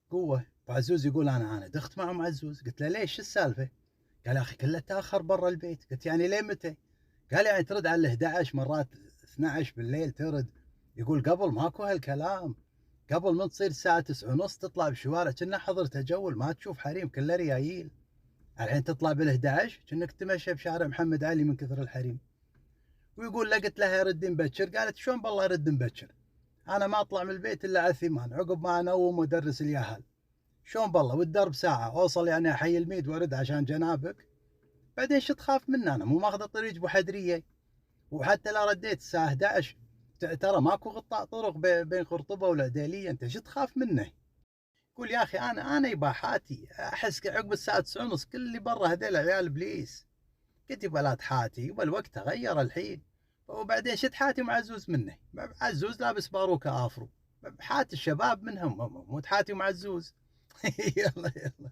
قوة. وعزوز يقول أنا دخت مع أم عزوز. قلت له ليش شو السالفة؟ قال يا أخي كله تأخر برا البيت. قلت يعني لين متى؟ قال يعني ترد على 11 مرات 12 بالليل ترد. يقول قبل ماكو هالكلام، قبل من تصير الساعة 9 ونص تطلع بالشوارع كنا حضرت جول ما تشوف حريم كله ريايل. الحين تطلع بال11 كأنك تمشى بشارع محمد علي من كثر الحريم. ويقول له قلت لها يرد مبكر. قالت شلون بالله يرد مبكر؟ انا ما اطلع من البيت الا على 8 عقب ما انوم وادرس الياهل. شلون بالله والدرب ساعه اوصل يعني احي الميد وارد عشان جنابك. بعدين شو تخاف مني؟ انا مو ماخذ طريق ابو حدريه. وحتى لا رديت الساعه 11 ترى ماكو قطاع طرق بين قرطبه والعديليه. انت شو تخاف منه؟ يقول يا اخي انا يباحاتي احس عقب الساعه 9 ونص كل اللي برا هذيل عيال ابليس. قلت يبا لا تحاتي والوقت تغير الحين. وبعدين شد حاتي مع عزوز منه. عزوز لابس باروكه افرو. حات الشباب منهم مو تحاتي مع عزوز. يلا يلا.